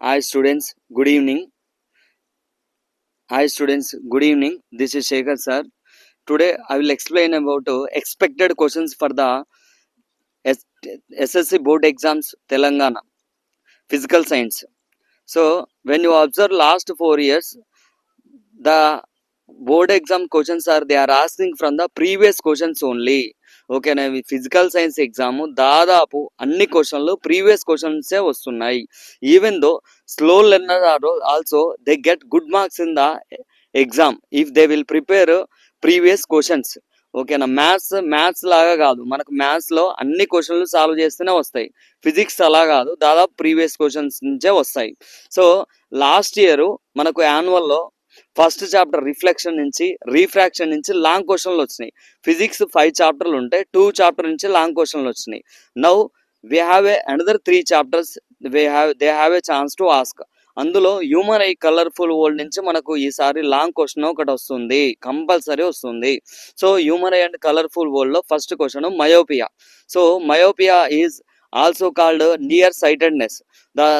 Hi students, good evening. Hi students, good evening. This is Shekhar sir. Today I will explain about expected questions for the SSC board exams Telangana physical science. So when you observe last 4 years, the board exam questions they are asking from the previous questions only. ఓకేనా physical science exam దాదాపు అన్ని క్వశ్చన్లు previous క్వశ్చన్సే వస్తున్నాయి. Even though slow learner are also they get good marks in the exam if they will prepare previous questions. ఓకేనా maths లాగా కాదు, మనకు మ్యాథ్స్లో అన్ని క్వశ్చన్లు సాల్వ్ చేస్తేనే వస్తాయి. ఫిజిక్స్ అలా కాదు, దాదాపు ప్రీవియస్ క్వశ్చన్స్ నుంచే వస్తాయి. సో లాస్ట్ ఇయర్ మనకు యాన్యువల్లో ఫస్ట్ చాప్టర్ రిఫ్లెక్షన్ నుంచి రీఫ్రాక్షన్ నుంచి లాంగ్ క్వశ్చన్లు వచ్చినాయి. ఫిజిక్స్ 5 చాప్టర్లు ఉంటే 2 చాప్టర్ నుంచి లాంగ్ క్వశ్చన్లు వచ్చినాయి. Now we have another 3 chapters they have a chance to ask. అందులో హ్యూమన్ ఐ కలర్ఫుల్ వరల్డ్ నుంచి మనకు ఈసారి లాంగ్ క్వశ్చన్ ఒకటి వస్తుంది, కంపల్సరీ వస్తుంది. So human eye and colourful world లో first question myopia. So myopia is also called near sightedness.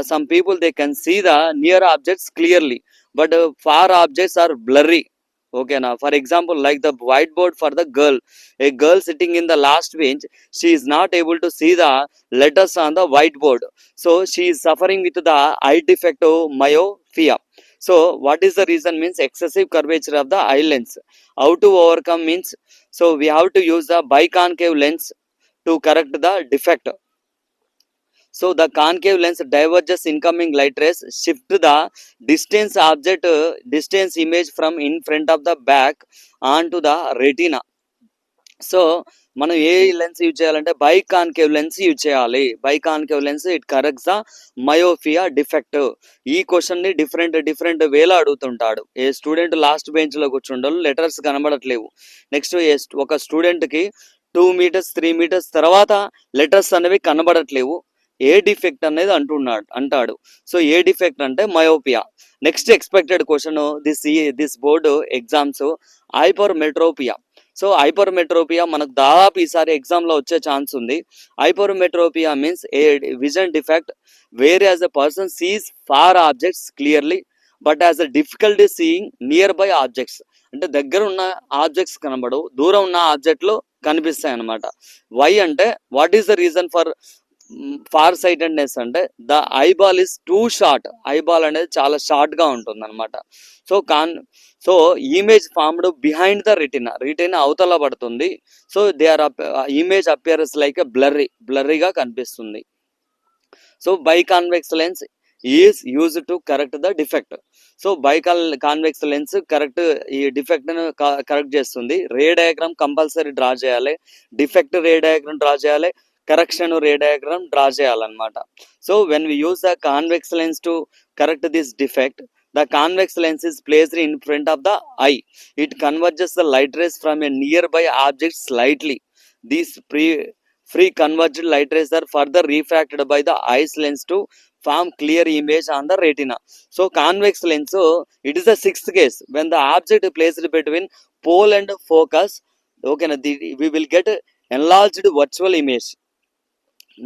Some people they can see the near objects clearly, but far objects are blurry. Okay, now for example, like the whiteboard for the girl, a girl sitting in the last bench, she is not able to see the letters on the whiteboard, so she is suffering with the eye defect of myopia. So what is the reason means excessive curvature of the eye lens. How to overcome means, so we have to use the biconcave lens to correct the defect. So the concave lens diverges incoming light rays, shift the distance image from in front of the back onto the retina. So మనం ఏ lens use చేయాలంటే biconcave lens use చేయాలి. Biconcave lens it corrects the myopia defect. ఈ question ని different వేలో అడుగుతుంటాడు. ఏ student last bench లో కూర్చుంటాడు, letters కనబడట్లేవు. Next ఒక student కి 2 మీటర్స్ 3 మీటర్స్ తర్వాత లెటర్స్ అనేవి కనబడట్లేవు. ఏ డిఫెక్ట్ అనేది అంటాడు. సో ఏ డిఫెక్ట్ అంటే myopia. Next expected question this board exams hypermetropia. So hypermetropia మనకు దాదాపు ఈసారి ఎగ్జామ్ లో వచ్చే ఛాన్స్ ఉంది. Hypermetropia means a vision defect whereas a person sees far objects clearly but as a difficulty seeing nearby objects. అంటే దగ్గర ఉన్న objects కనబడవు, దూరం ఉన్న ఆబ్జెక్ట్లు కనిపిస్తాయి అన్నమాట. వై అంటే what is the reason for far sightedness అంటే the eyeball is too short. Eyeball అనేది చాలా షార్ట్ గా ఉంటుంది అనమాట. So image formed behind the retina అవతల పడుతుంది. So they are image appears like బ్లర్రీగా కనిపిస్తుంది. So biconvex lens is use to correct the defect. So convex lens correct ఈ డిఫెక్ట్ ను కరెక్ట్ చేస్తుంది. రే డయాగ్రామ్ కంపల్సరీ డ్రా చేయాలి, defect ray diagram draw చేయాలి, correction రే diagram draw చేయాలన్నమాట. So when we use the convex lens to correct this defect, the convex lens is placed in front of the eye. It converges the light rays from a nearby object slightly. These free converged light rays are further refracted by the eye's lens to form clear image on the retina. So convex lens, it is the sixth case when the object placed between pole and focus, okay, we will get enlarged virtual image.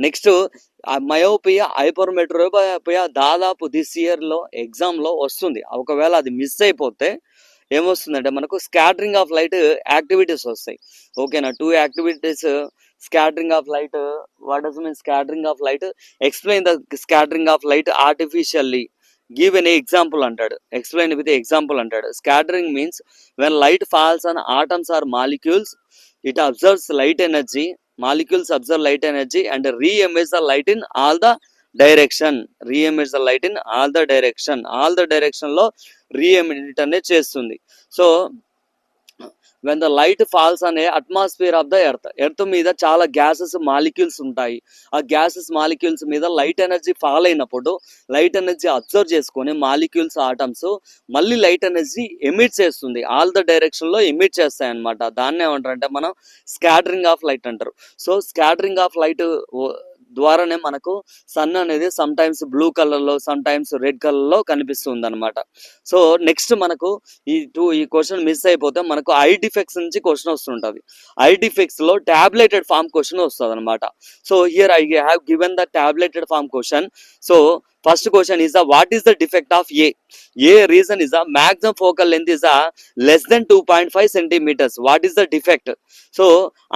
Next myopia hypermetropia దాదాపు this ఇయర్లో ఎగ్జామ్లో వస్తుంది. ఒకవేళ అది miss అయిపోతే ఏమొస్తుందంటే మనకు scattering of light activities వస్తాయి. ఓకేనా, 2 activities scattering of light. What does mean scattering of light? Explain the scattering of light artificially, give an example అంటాడు, ఎక్స్ప్లెయిన్ విత్ ఎగ్జాంపుల్ అంటాడు. Scattering means when light falls on atoms or molecules, it observes light energy, molecules observe light energy and re-emit the light in all the direction. Re-emit the light in all the direction లో re-emit అనేది చేస్తుంది. So when the light falls on a atmosphere of the earth మీద చాలా gases molecules ఉంటాయి. ఆ gases molecules మీద light energy fall అయినప్పుడు light energy observe చేసుకొని మాలిక్యూల్స్ ఆటమ్స్ మళ్ళీ లైట్ ఎనర్జీ ఎమిట్ చేస్తుంది, ఆల్ ద డైరెక్షన్ లో ఎమిట్ చేస్తాయి అనమాట. దాన్ని ఏమంటారంటే మనం స్కాటరింగ్ ఆఫ్ లైట్ అంటారు. సో స్కాటరింగ్ ఆఫ్ లైట్ ద్వారానే మనకు సన్ అనేది సమ్ టైమ్స్ బ్లూ కలర్లో సమ్ టైమ్స్ రెడ్ కలర్లో కనిపిస్తుంది అనమాట. సో నెక్స్ట్ మనకు ఈ క్వశ్చన్ మిస్ అయిపోతే మనకు ఐ డిఫెక్ట్స్ నుంచి క్వశ్చన్ వస్తుంటుంది. ఐ డిఫెక్ట్స్ లో టాబ్లెటెడ్ ఫామ్ క్వశ్చన్ వస్తుంది అనమాట. So here I have given the tabulated form question. So First question is what is the defect of A? A reason is maximum focal length is less than 2.5 centimeters. What is the defect? So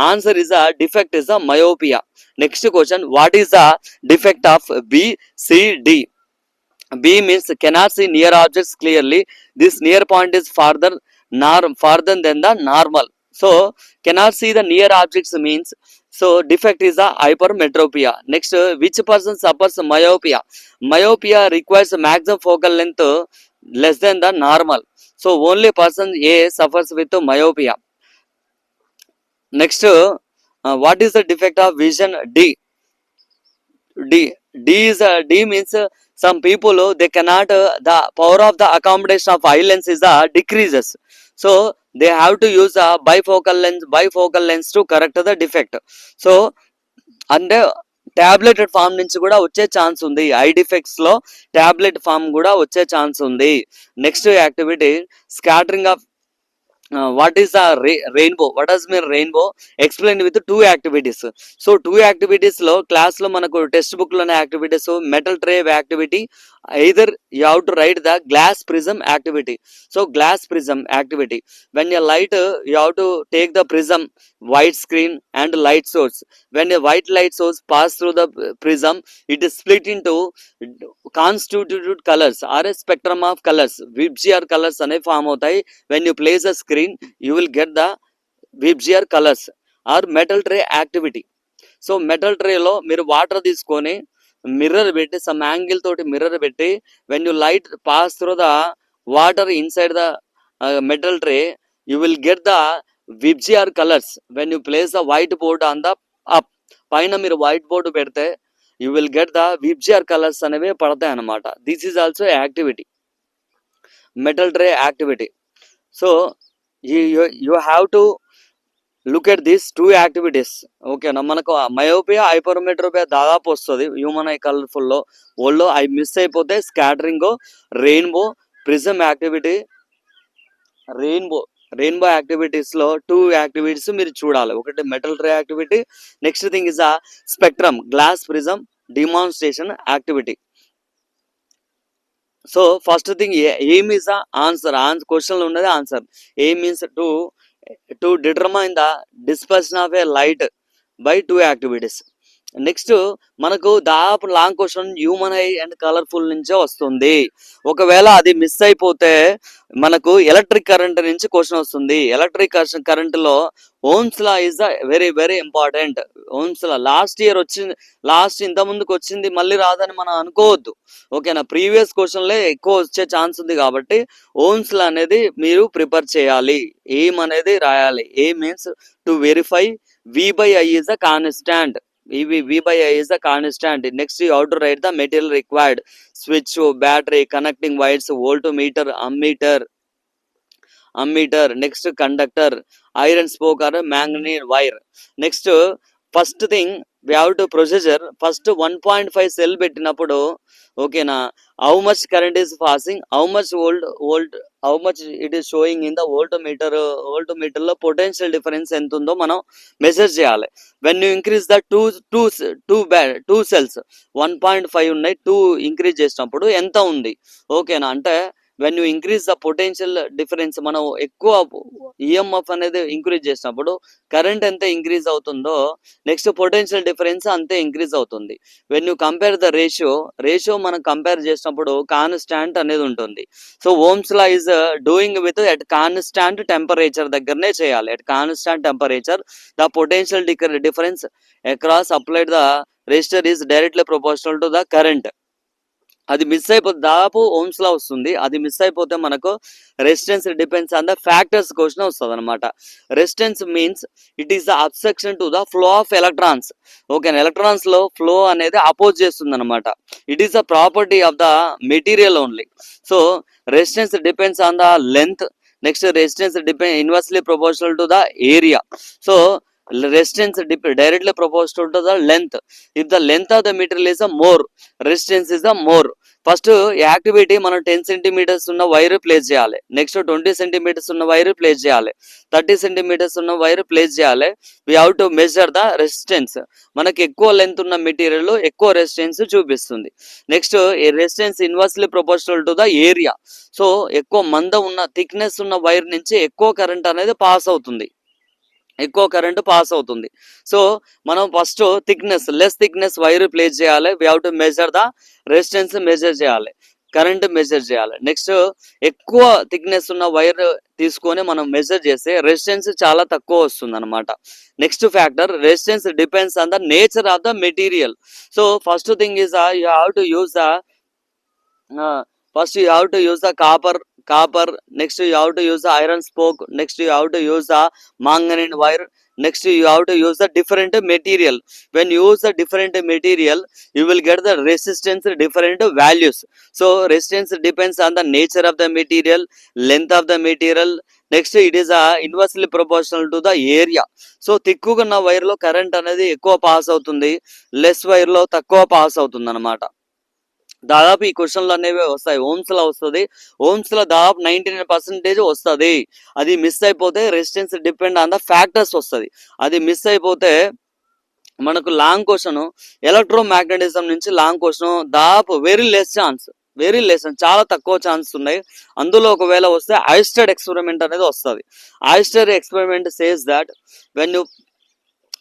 answer is defect is myopia. Next question, what is the defect of B, C, D? B means cannot see near objects clearly. This near point is farther than the normal. So cannot see the near objects means, so defect is a hypermetropia. Next, which person suffers myopia? Myopia requires maximum focal length less than the normal. So only person A suffers with myopia. Next, what is the defect of vision? D. D means some people they cannot the power of the accommodation of eye lens is decreases, so they have to use a bifocal lens to correct the defect. So అంటే టాబ్లెటెడ్ form నుంచి కూడా వచ్చే chance ఉంది, I defects లో tablet form కూడా వచ్చే chance ఉంది. Next activity scattering of what is the rainbow? What does mean rainbow? Explained with 2 activities. So 2 activities lo class lo manaku test book lone activities metal tray activity, either you have to write the glass prism activity. So glass prism activity, when a light you have to take the prism, white screen and light source. When a white light source pass through the prism, it is split into constituted colors or a spectrum of colors. VIBGR colors ane form అవుతాయి. When you place a screen, you will get the VIBGR colors or metal tray activity. So metal ట్రేలో మీరు water తీసుకొని mirror పెట్టి some angle తోటి mirror పెట్టి when you light pass through the water inside the metal tray, you will get the VIBGYOR colours. When you place the whiteboard on the up, పైన మీరు whiteboard పెడితే you will get the VIBGYOR colours అనేవి పడతాయి అన్నమాట. This is also activity, metal tray activity. So you have to look at this 2 activities. ఓకేనా, మనకు myopia hypermetropia దాదాపు వస్తుంది హ్యూమన్ ఐ కలర్ఫుల్లో. ఓల్డ్లో అవి మిస్ అయిపోతే scattering, rainbow, prism activity, rainbow యాక్టివిటీస్లో 2 యాక్టివిటీస్ మీరు చూడాలి. ఒకటి metal tray activity, next thing is a spectrum glass prism demonstration activity. So first thing aim is answer. క్వశ్చన్లో ఉన్నది answer. Aim means to determine the dispersion of a light by 2 activities. Next మనకు దాదాపు long question human eye and colourful నుంచే వస్తుంది. ఒకవేళ అది miss అయిపోతే మనకు ఎలక్ట్రిక్ కరెంట్ నుంచి క్వశ్చన్ వస్తుంది. ఎలక్ట్రిక్ కరెంట్లో Ohm's law is very very important. Ohm's law last year వచ్చింది, ఇంత ముందుకు వచ్చింది, మళ్ళీ రాదని మనం అనుకోవద్దు. ఓకేనా, ప్రీవియస్ క్వశ్చన్లే ఎక్కువ వచ్చే ఛాన్స్ ఉంది కాబట్టి ఓమ్స్ లా అనేది మీరు ప్రిపేర్ చేయాలి. ఎయిమ్ అనేది రాయాలి. Aim means to verify V/I is a constant. V/I is a constant. Next you have to write the material required: switch, battery, connecting wires, voltmeter, ammeter. Next conductor, iron spoke or manganese wire. Next first thing we have to procedure. First 1.5 cell పెట్టినప్పుడు ఓకేనా, how much current is passing, how much volt how much it is showing in the voltmeter లో potential difference ఎంత ఉందో మనం measure చేయాలి. When you increase the two cells 1.5 ఉన్నాయి, 2 increase చేసినప్పుడు ఎంత ఉంది. ఓకేనా, అంటే when you increase the potential difference, మనం ఎక్కువ ఈఎంఎఫ్ అనేది ఇంక్రీజ్ చేసినప్పుడు కరెంట్ ఎంత ఇంక్రీజ్ అవుతుందో నెక్స్ట్ పొటెన్షియల్ డిఫరెన్స్ అంతే ఇంక్రీజ్ అవుతుంది. When you compare the ratio మనం కంపేర్ చేసినప్పుడు కాన్స్టాంట్ అనేది ఉంటుంది. So Ohm's law is doing with at constant temperature దగ్గరనే చేయాలి. At constant temperature the potential difference across applied the resistor is directly proportional to the current. అది miss అయిపోతే దాదాపు Ohm's law వస్తుంది. అది మిస్ అయిపోతే మనకు resistance depends on the factors question వస్తుంది అనమాట. Resistance means it is the obstruction to the flow of electrons. Okay, electrons లో ఫ్లో అనేది అపోజ్ చేస్తుంది అనమాట. It is the property of the material only. So resistance depends on the length. Next resistance inversely proportional to the area. So resistance directly proportional to the length. If the length of the material is a more, resistance is a more. First activity మనం 10 centimetres ఉన్న wire place చేయాలి. Next 20 centimetres ఉన్న wire place చేయాలి. 30 centimetres ఉన్న wire place చేయాలి. We have to measure the resistance. మనకి ఎక్కువ length ఉన్న మెటీరియల్ ఎక్కువ రెసిస్టెన్స్ చూపిస్తుంది. నెక్స్ట్ ఈ resistance inversely proportional to the area. So ఎక్కువ మందం ఉన్న థిక్నెస్ ఉన్న వైర్ నుంచి ఎక్కువ కరెంట్ అనేది పాస్ అవుతుంది. ఎక్కువ కరెంట్ పాస్ అవుతుంది. సో మనం first less thickness wire place చేయాలి. We have to measure the resistance measure చేయాలి, కరెంట్ మెజర్ చేయాలి. నెక్స్ట్ ఎక్కువ థిక్నెస్ ఉన్న వైర్ తీసుకొని మనం మెజర్ చేస్తే రెసిస్టెన్స్ చాలా తక్కువ వస్తుంది అనమాట. Next factor, resistance depends on the nature of the material. So first thing is you have to use the copper. Next you have to use the iron spoke. Next you have to use the manganese wire. Next you have to use the different material. When you use the different material, you will get the resistance different values. So resistance depends on the nature of the material, length of the material. Next it is inversely proportional to the area. So thick ఉన్న wire లో current అనేది ఎక్కువ pass అవుతుంది, less wire లో తక్కువ pass అవుతుంది అనమాట. దాదాపు ఈ క్వశ్చన్లు అనేవి వస్తాయి. ఓమ్స్ లో వస్తుంది. ఓమ్స్ లో దాదాపు 99% వస్తుంది. అది మిస్ అయిపోతే resistance depend on the factors వస్తుంది. అది మిస్ అయిపోతే మనకు లాంగ్ క్వశ్చన్, ఎలక్ట్రో మ్యాగ్నెటిజం నుంచి లాంగ్ క్వశ్చన్ దాదాపు వెరీ లెస్, చాలా తక్కువ ఛాన్స్ ఉన్నాయి. అందులో ఒకవేళ వస్తే ఐస్టెడ్ ఎక్స్పెరిమెంట్ అనేది వస్తుంది. Oersted experiment says that when you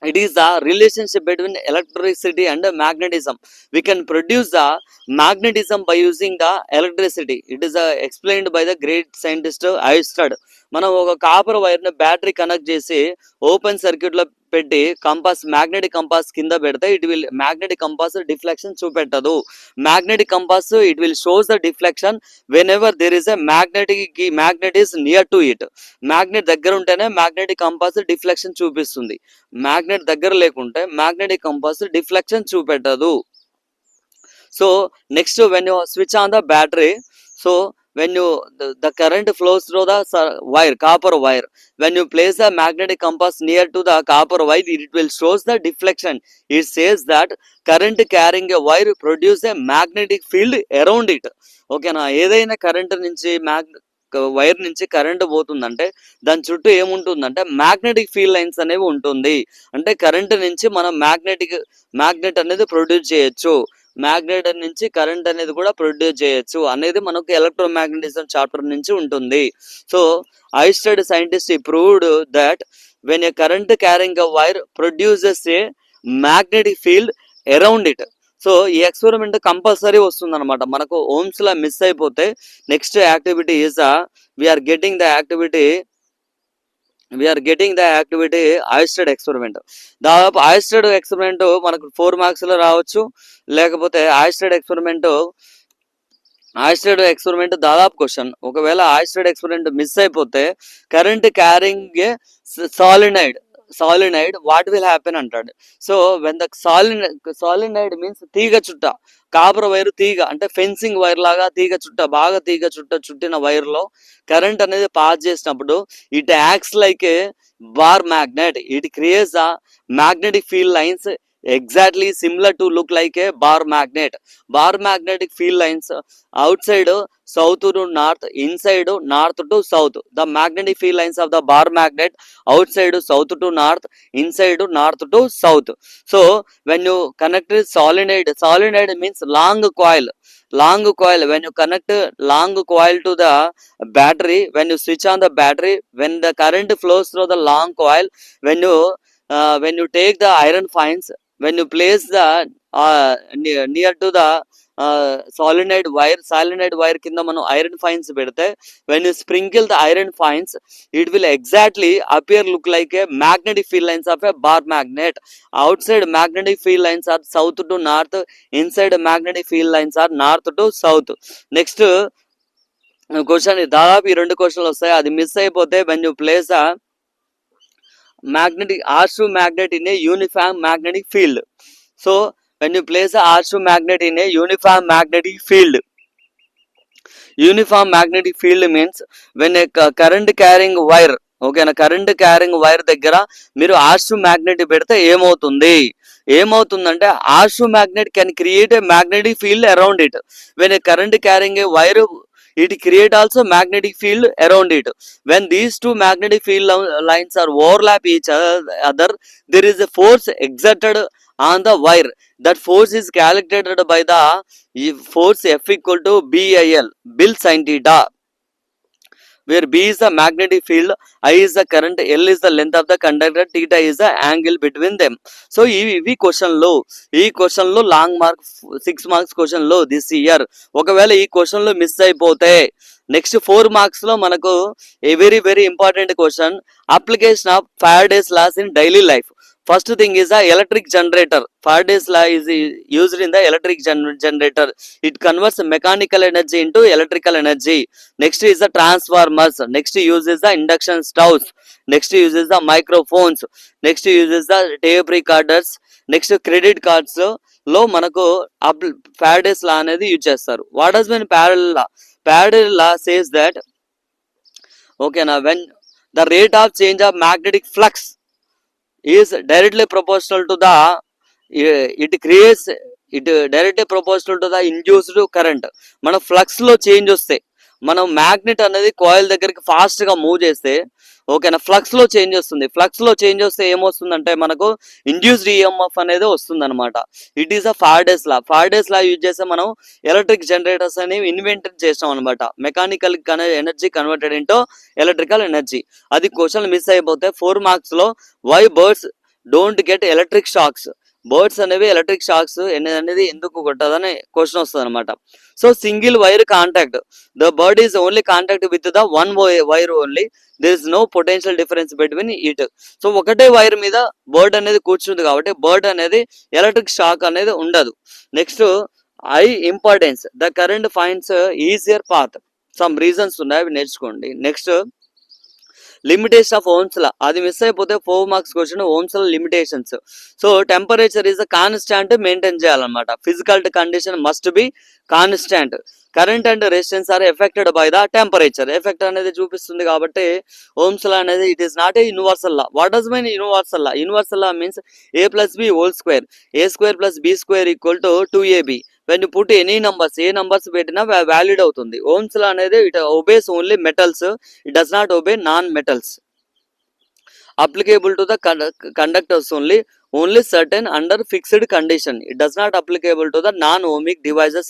it is the relationship between electricity and magnetism. We can produce the magnetism by using the electricity. It is explained by the great scientist Einstein. మనం ఒక copper wire ని battery connect చేసి open circuit లో పెట్టి compass, magnetic compass కింద పెడితే magnetic compass deflection చూపెట్టదు. Magnetic compass it will shows the deflection whenever there is a magnet is near to it. Magnet దగ్గర ఉంటేనే మ్యాగ్నెటిక్ కంపాస్ డిఫ్లెక్షన్ చూపిస్తుంది. Magnet దగ్గర లేకుంటే మ్యాగ్నెటిక్ కంపాస్ డిఫ్లెక్షన్ చూపెట్టదు. So next when you switch on the battery, so when the current flows through the copper wire, when you place the magnetic compass near to the copper wire, it will shows the deflection. It says that current carrying a wire produce a magnetic field around it. Okay na, ఏదైనా current నుంచి wire నుంచి current పోతుందంటే దాని చుట్టూ ఏముంటుందంటే magnetic field lines అనేవి ఉంటుంది. అంటే current నుంచి మనం మ్యాగ్నెట్ అనేది ప్రొడ్యూస్ చేయొచ్చు, మ్యాగ్నెట్ నుంచి కరెంట్ అనేది కూడా ప్రొడ్యూస్ చేయొచ్చు అనేది మనకు ఎలక్ట్రోమాగ్నెటిజం చాప్టర్ నుంచి ఉంటుంది. So Oersted scientist proved that when a current carrying a wire produces a magnetic field around it. So ఈ ఎక్స్పెరిమెంట్ కంపల్సరీ వస్తుంది అనమాట. మనకు ఓమ్స్ లా మిస్ అయిపోతే next activity is we are getting the activity Oersted experiment. దాదాపు Oersted experiment మనకు 4 marks లో రావచ్చు, లేకపోతే ఐస్టెడ్ ఎక్స్పెరిమెంట్ దాదాపు క్వశ్చన్. ఒకవేళ ఐస్టెడ్ ఎక్స్పెరిమెంట్ మిస్ అయిపోతే current carrying a solenoid what will happen అంటాడు. So when the solenoid means తీగ చుట్ట, కాపర్ వైర్ తీగ అంటే ఫెన్సింగ్ వైర్ లాగా బాగా తీగ చుట్ట చుట్టిన వైర్ లో కరెంట్ అనేది పాస్ చేసినప్పుడు it acts like a bar magnet. It creates the magnetic field lines exactly similar to look like a bar magnetic field lines outside south to north, inside north to south. The magnetic field lines of the bar magnet outside south to north, inside north to south. So when you connect solenoid means long coil. When you connect long coil to the battery, when you switch on the battery, when the current flows through the long coil, when you take the iron fines, when you place the near to the solenoid wire కింద మనం iron fines పెడితే when you sprinkle the iron fines, it will exactly appear look like a magnetic field lines of a bar magnet. Outside magnetic field lines are south to north, inside magnetic field lines are north to south. Next question, దాదాపు ఈ 2 క్వశ్చన్లు వస్తాయి. అది miss అయిపోతే when you place a magnetic R2 magnet in a uniform magnetic field. So when you place a R2 magnet in a uniform magnetic field means when a current carrying wire, ఓకేనా, current carrying wire దగ్గర మీరు R2 magnet పెడితే ఏమవుతుంది, ఏమవుతుందంటే ఆర్షు magnet can create a magnetic field around it. When a current carrying a wire, it create also magnetic field around it. When these two magnetic field lines are overlap each other, there is a force exerted on the wire. That force is calculated by the force F equal to BIL, Bill sin theta, where B is the magnetic field, I is the current, L is the length of the conductor, theta is the angle between them. So ఈ question లో long mark 6 marks question లో this year, ఒకవేళ ఈ question లో miss అయిపోతే next 4 marks లో మనకు a very very important question, application of Faraday's laws in daily life. First thing is the electric generator. Faraday's law is used in the electric generator. It converts mechanical energy into electrical energy. Next is the transformers. Next uses the induction stoves. Next uses the microphones. Next uses the tape recorders. Next credit cards లో మనకు Faraday's law అనేది use చేస్తారు. What does mean parallel law? Parallel law says that, okay, now when the rate of change of magnetic flux is directly proportional to the directly proportional to the induced current. మన flux లో change వస్తే, మనం magnet అనేది coil దగ్గరికి fast గా move చేస్తే, ఓకేనా, flux లో చేంజ్ వస్తుంది. ఫ్లక్స్ లో చేంజ్ వస్తే ఏమొస్తుందంటే మనకు ఇండ్యూస్డ్ ఈఎంఎఫ్ అనేది వస్తుంది అనమాట. It is a Faraday's law. Faraday's law use చేస్తే మనం ఎలక్ట్రిక్ జనరేటర్స్ అనేవి ఇన్వెంట్ చేస్తాం అనమాట. Mechanical energy converted into electrical energy. అది క్వశ్చన్ మిస్ అయిపోతే 4 మార్క్స్ లో why birds don't get electric shocks, birds అనేవి ఎలక్ట్రిక్ షాక్స్ అనేది ఎందుకు కొట్టదని క్వశ్చన్ వస్తుంది అనమాట. So single wire contact, the bird is only contact with the one wire only, there is no potential difference between it. So ఒకటే wire మీద bird అనేది కూర్చుంది కాబట్టి బర్డ్ అనేది ఎలక్ట్రిక్ షాక్ అనేది ఉండదు. Next I importance, the current finds easier path. Some reasons ఉన్నాయి, అవి నేర్చుకోండి. Next limitation of Ohm's law, అది మిస్ అయిపోతే 4 marks question Ohm's law limitations. So temperature is constant maintain చేయాలన్నమాట. Physical condition must be constant. Current and resistance are affected by the temperature. Effect అనేది చూపిస్తుంది కాబట్టి Ohm's law అనేది it is not a universal law. What does mean universal law? Universal law means a plus b whole square, a square plus b square equal to 2ab. when you put any numbers, A numbers పెట్టినా valid అవుతుంది. Ohm's law అనేది it obese only metals, it does not obey non metals. applicable to the conductors only certain under fixed condition. It does not applicable to the non-ohmic devices